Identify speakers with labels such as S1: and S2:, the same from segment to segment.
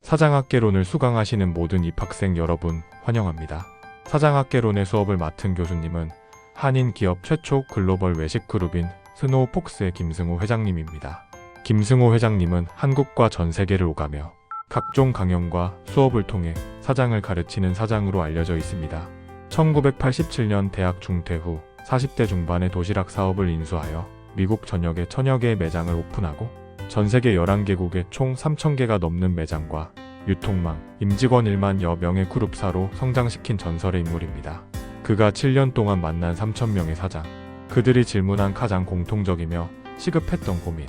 S1: 사장학개론을 수강하시는 모든 입학생 여러분 환영합니다. 사장학개론의 수업을 맡은 교수님은 한인 기업 최초 글로벌 외식 그룹인 스노우폭스의 김승호 회장님입니다. 김승호 회장님은 한국과 전 세계를 오가며 각종 강연과 수업을 통해 사장을 가르치는 사장으로 알려져 있습니다. 1987년 대학 중퇴 후 40대 중반의 도시락 사업을 인수하여 미국 전역에 1000여 개의 매장을 오픈하고 전 세계 11개국에 총 3000개가 넘는 매장과 유통망, 임직원 1만여 명의 그룹사로 성장시킨 전설의 인물입니다. 그가 7년 동안 만난 3000명의 사장, 그들이 질문한 가장 공통적이며 시급했던 고민,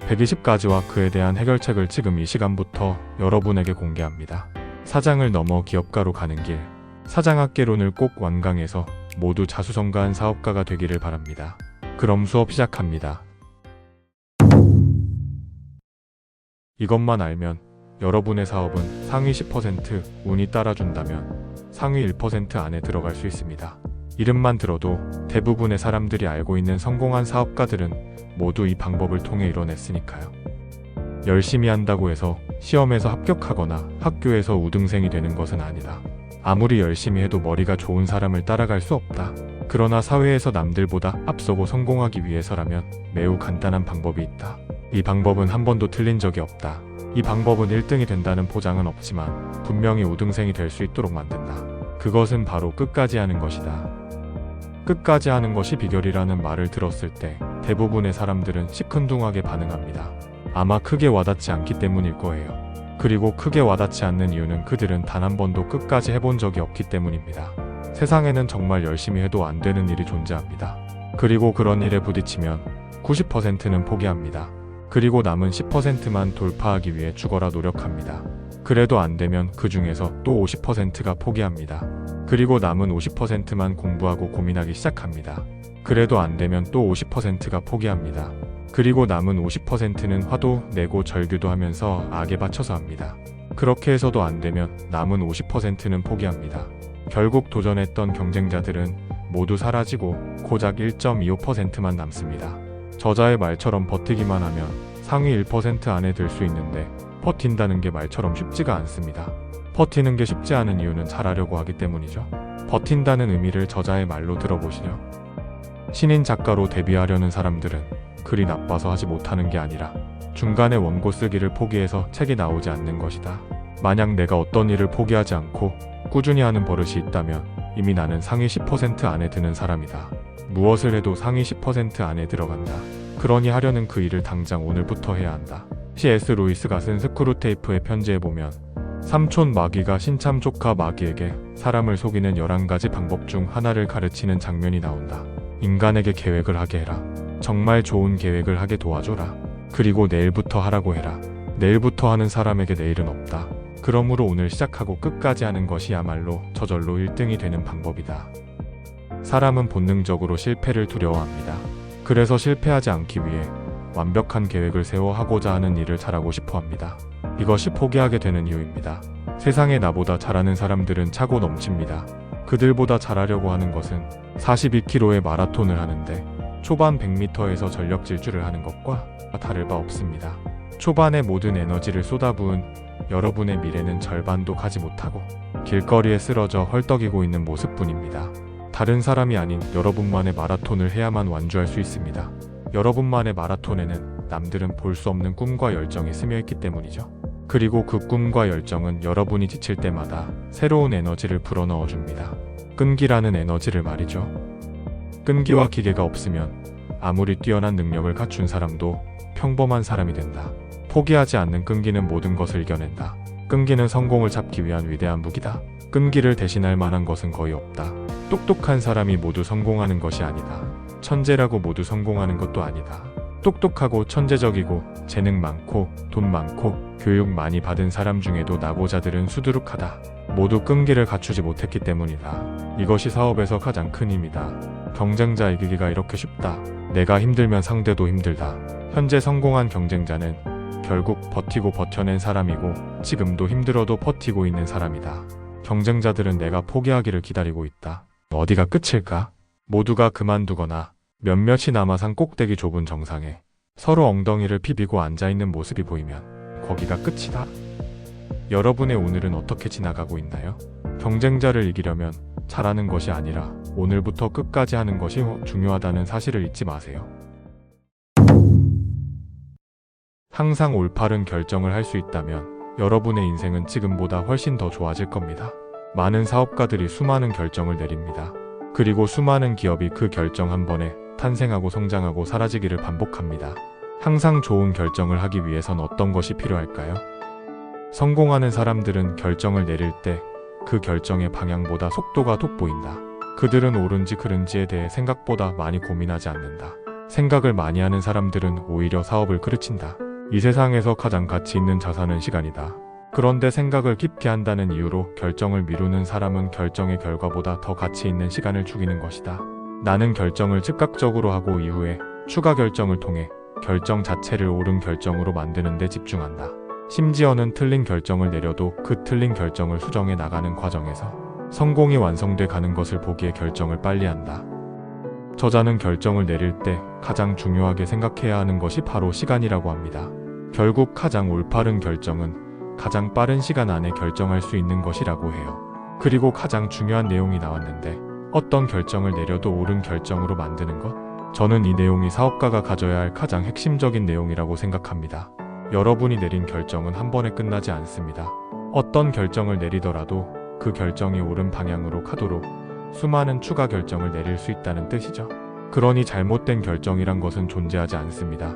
S1: 120가지와 그에 대한 해결책을 지금 이 시간부터 여러분에게 공개합니다. 사장을 넘어 기업가로 가는 길, 사장학개론을 꼭 완강해서 모두 자수성가한 사업가가 되기를 바랍니다. 그럼 수업 시작합니다. 이것만 알면 여러분의 사업은 상위 10% 운이 따라준다면 상위 1% 안에 들어갈 수 있습니다. 이름만 들어도 대부분의 사람들이 알고 있는 성공한 사업가들은 모두 이 방법을 통해 이뤄냈으니까요. 열심히 한다고 해서 시험에서 합격하거나 학교에서 우등생이 되는 것은 아니다. 아무리 열심히 해도 머리가 좋은 사람을 따라갈 수 없다. 그러나 사회에서 남들보다 앞서고 성공하기 위해서라면 매우 간단한 방법이 있다. 이 방법은 한 번도 틀린 적이 없다. 이 방법은 1등이 된다는 보장은 없지만 분명히 우등생이 될 수 있도록 만든다. 그것은 바로 끝까지 하는 것이다. 끝까지 하는 것이 비결이라는 말을 들었을 때 대부분의 사람들은 시큰둥하게 반응합니다. 아마 크게 와닿지 않기 때문일 거예요. 그리고 크게 와닿지 않는 이유는 그들은 단 한 번도 끝까지 해본 적이 없기 때문입니다. 세상에는 정말 열심히 해도 안 되는 일이 존재합니다. 그리고 그런 일에 부딪히면 90%는 포기합니다. 그리고 남은 10%만 돌파하기 위해 죽어라 노력합니다. 그래도 안 되면 그 중에서 또 50%가 포기합니다. 그리고 남은 50%만 공부하고 고민하기 시작합니다. 그래도 안 되면 또 50%가 포기합니다. 그리고 남은 50%는 화도 내고 절규도 하면서 악에 바쳐서 합니다. 그렇게 해서도 안 되면 남은 50%는 포기합니다. 결국 도전했던 경쟁자들은 모두 사라지고 고작 1.25%만 남습니다. 저자의 말처럼 버티기만 하면 상위 1% 안에 들 수 있는데 버틴다는 게 말처럼 쉽지가 않습니다. 버티는 게 쉽지 않은 이유는 잘하려고 하기 때문이죠. 버틴다는 의미를 저자의 말로 들어보시죠. 신인 작가로 데뷔하려는 사람들은 글이 나빠서 하지 못하는 게 아니라 중간에 원고 쓰기를 포기해서 책이 나오지 않는 것이다. 만약 내가 어떤 일을 포기하지 않고 꾸준히 하는 버릇이 있다면 이미 나는 상위 10% 안에 드는 사람이다. 무엇을 해도 상위 10% 안에 들어간다. 그러니 하려는 그 일을 당장 오늘부터 해야 한다. C.S. 루이스가 쓴 스크루테이프의 편지에 보면 삼촌 마귀가 신참 조카 마귀에게 사람을 속이는 11가지 방법 중 하나를 가르치는 장면이 나온다. 인간에게 계획을 하게 해라. 정말 좋은 계획을 하게 도와줘라. 그리고 내일부터 하라고 해라. 내일부터 하는 사람에게 내일은 없다. 그러므로 오늘 시작하고 끝까지 하는 것이야말로 저절로 1등이 되는 방법이다. 사람은 본능적으로 실패를 두려워합니다. 그래서 실패하지 않기 위해 완벽한 계획을 세워 하고자 하는 일을 잘하고 싶어 합니다. 이것이 포기하게 되는 이유입니다. 세상에 나보다 잘하는 사람들은 차고 넘칩니다. 그들보다 잘하려고 하는 것은 42km의 마라톤을 하는데 초반 100m에서 전력 질주를 하는 것과 다를 바 없습니다. 초반에 모든 에너지를 쏟아부은 여러분의 미래는 절반도 가지 못하고 길거리에 쓰러져 헐떡이고 있는 모습뿐입니다. 다른 사람이 아닌 여러분만의 마라톤을 해야만 완주할 수 있습니다. 여러분만의 마라톤에는 남들은 볼 수 없는 꿈과 열정이 스며있기 때문이죠. 그리고 그 꿈과 열정은 여러분이 지칠 때마다 새로운 에너지를 불어넣어줍니다. 끈기라는 에너지를 말이죠. 끈기와 기계가 없으면 아무리 뛰어난 능력을 갖춘 사람도 평범한 사람이 된다. 포기하지 않는 끈기는 모든 것을 이겨낸다. 끈기는 성공을 잡기 위한 위대한 무기다. 끈기를 대신할 만한 것은 거의 없다. 똑똑한 사람이 모두 성공하는 것이 아니다. 천재라고 모두 성공하는 것도 아니다. 똑똑하고 천재적이고 재능 많고 돈 많고 교육 많이 받은 사람 중에도 나고자들은 수두룩하다. 모두 끈기를 갖추지 못했기 때문이다. 이것이 사업에서 가장 큰 힘이다. 경쟁자 이기기가 이렇게 쉽다. 내가 힘들면 상대도 힘들다. 현재 성공한 경쟁자는 결국 버티고 버텨낸 사람이고 지금도 힘들어도 버티고 있는 사람이다. 경쟁자들은 내가 포기하기를 기다리고 있다. 어디가 끝일까? 모두가 그만두거나 몇몇이 남아 산 꼭대기 좁은 정상에 서로 엉덩이를 비비고 앉아있는 모습이 보이면 거기가 끝이다. 여러분의 오늘은 어떻게 지나가고 있나요? 경쟁자를 이기려면 잘하는 것이 아니라 오늘부터 끝까지 하는 것이 중요하다는 사실을 잊지 마세요. 항상 올바른 결정을 할 수 있다면 여러분의 인생은 지금보다 훨씬 더 좋아질 겁니다. 많은 사업가들이 수많은 결정을 내립니다. 그리고 수많은 기업이 그 결정 한 번에 탄생하고 성장하고 사라지기를 반복합니다. 항상 좋은 결정을 하기 위해선 어떤 것이 필요할까요? 성공하는 사람들은 결정을 내릴 때 그 결정의 방향보다 속도가 돋보인다. 그들은 옳은지 그른지에 대해 생각보다 많이 고민하지 않는다. 생각을 많이 하는 사람들은 오히려 사업을 그르친다. 이 세상에서 가장 가치 있는 자산은 시간이다. 그런데 생각을 깊게 한다는 이유로 결정을 미루는 사람은 결정의 결과보다 더 가치 있는 시간을 죽이는 것이다. 나는 결정을 즉각적으로 하고 이후에 추가 결정을 통해 결정 자체를 옳은 결정으로 만드는 데 집중한다. 심지어는 틀린 결정을 내려도 그 틀린 결정을 수정해 나가는 과정에서 성공이 완성돼 가는 것을 보기에 결정을 빨리 한다. 저자는 결정을 내릴 때 가장 중요하게 생각해야 하는 것이 바로 시간이라고 합니다. 결국 가장 올바른 결정은 가장 빠른 시간 안에 결정할 수 있는 것이라고 해요. 그리고 가장 중요한 내용이 나왔는데 어떤 결정을 내려도 옳은 결정으로 만드는 것? 저는 이 내용이 사업가가 가져야 할 가장 핵심적인 내용이라고 생각합니다. 여러분이 내린 결정은 한 번에 끝나지 않습니다. 어떤 결정을 내리더라도 그 결정이 옳은 방향으로 가도록 수많은 추가 결정을 내릴 수 있다는 뜻이죠. 그러니 잘못된 결정이란 것은 존재하지 않습니다.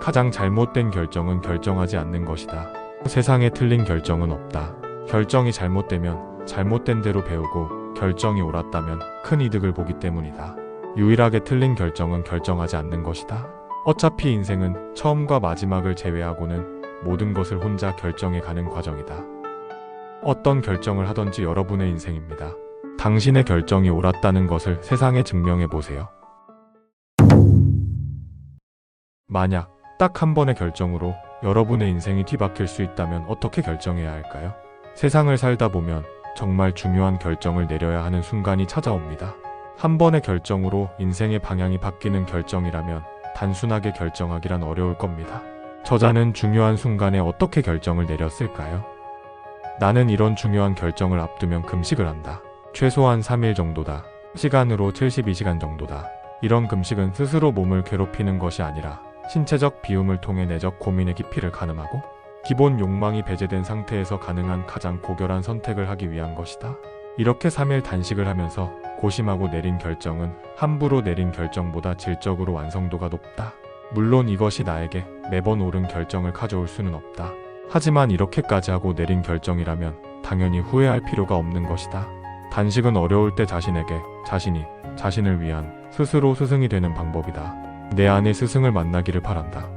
S1: 가장 잘못된 결정은 결정하지 않는 것이다. 세상에 틀린 결정은 없다. 결정이 잘못되면 잘못된 대로 배우고 결정이 옳았다면 큰 이득을 보기 때문이다. 유일하게 틀린 결정은 결정하지 않는 것이다. 어차피 인생은 처음과 마지막을 제외하고는 모든 것을 혼자 결정해 가는 과정이다. 어떤 결정을 하든지 여러분의 인생입니다. 당신의 결정이 옳았다는 것을 세상에 증명해 보세요. 만약 딱 한 번의 결정으로 여러분의 인생이 뒤바뀔 수 있다면 어떻게 결정해야 할까요? 세상을 살다 보면 정말 중요한 결정을 내려야 하는 순간이 찾아옵니다. 한 번의 결정으로 인생의 방향이 바뀌는 결정이라면 단순하게 결정하기란 어려울 겁니다. 저자는 중요한 순간에 어떻게 결정을 내렸을까요? 나는 이런 중요한 결정을 앞두면 금식을 한다. 최소한 3일 정도다. 시간으로 72시간 정도다. 이런 금식은 스스로 몸을 괴롭히는 것이 아니라 신체적 비움을 통해 내적 고민의 깊이를 가늠하고 기본 욕망이 배제된 상태에서 가능한 가장 고결한 선택을 하기 위한 것이다. 이렇게 3일 단식을 하면서 고심하고 내린 결정은 함부로 내린 결정보다 질적으로 완성도가 높다. 물론 이것이 나에게 매번 옳은 결정을 가져올 수는 없다. 하지만 이렇게까지 하고 내린 결정이라면 당연히 후회할 필요가 없는 것이다. 단식은 어려울 때 자신에게 자신이 자신을 위한 스스로 스승이 되는 방법이다. 내 안의 스승을 만나기를 바란다.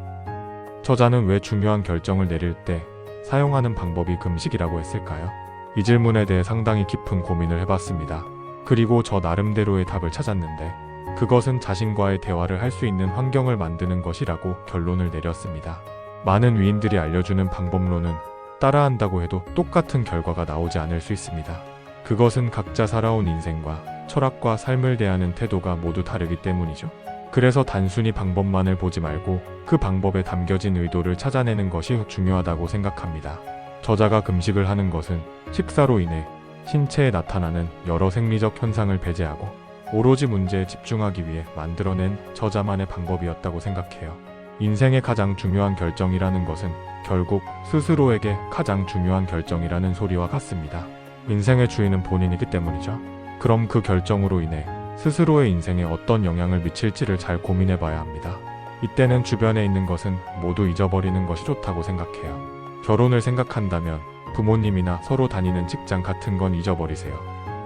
S1: 저자는 왜 중요한 결정을 내릴 때 사용하는 방법이 금식이라고 했을까요? 이 질문에 대해 상당히 깊은 고민을 해봤습니다. 그리고 저 나름대로의 답을 찾았는데 그것은 자신과의 대화를 할 수 있는 환경을 만드는 것이라고 결론을 내렸습니다. 많은 위인들이 알려주는 방법론은 따라한다고 해도 똑같은 결과가 나오지 않을 수 있습니다. 그것은 각자 살아온 인생과 철학과 삶을 대하는 태도가 모두 다르기 때문이죠. 그래서 단순히 방법만을 보지 말고 그 방법에 담겨진 의도를 찾아내는 것이 중요하다고 생각합니다. 저자가 금식을 하는 것은 식사로 인해 신체에 나타나는 여러 생리적 현상을 배제하고 오로지 문제에 집중하기 위해 만들어낸 저자만의 방법이었다고 생각해요. 인생의 가장 중요한 결정이라는 것은 결국 스스로에게 가장 중요한 결정이라는 소리와 같습니다. 인생의 주인은 본인이기 때문이죠. 그럼 그 결정으로 인해 스스로의 인생에 어떤 영향을 미칠지를 잘 고민해 봐야 합니다. 이때는 주변에 있는 것은 모두 잊어버리는 것이 좋다고 생각해요. 결혼을 생각한다면 부모님이나 서로 다니는 직장 같은 건 잊어버리세요.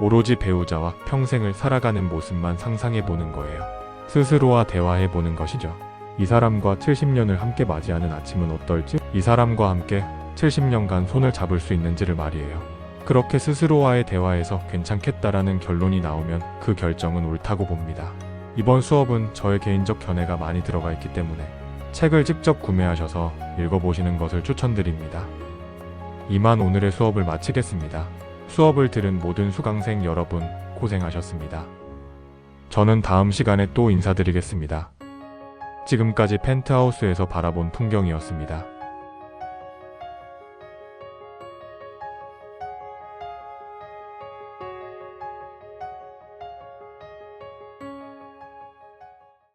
S1: 오로지 배우자와 평생을 살아가는 모습만 상상해 보는 거예요. 스스로와 대화해 보는 것이죠. 이 사람과 70년을 함께 맞이하는 아침은 어떨지, 이 사람과 함께 70년간 손을 잡을 수 있는지를 말이에요. 그렇게 스스로와의 대화에서 괜찮겠다라는 결론이 나오면 그 결정은 옳다고 봅니다. 이번 수업은 저의 개인적 견해가 많이 들어가 있기 때문에 책을 직접 구매하셔서 읽어보시는 것을 추천드립니다. 이만 오늘의 수업을 마치겠습니다. 수업을 들은 모든 수강생 여러분 고생하셨습니다. 저는 다음 시간에 또 인사드리겠습니다. 지금까지 펜트하우스에서 바라본 풍경이었습니다.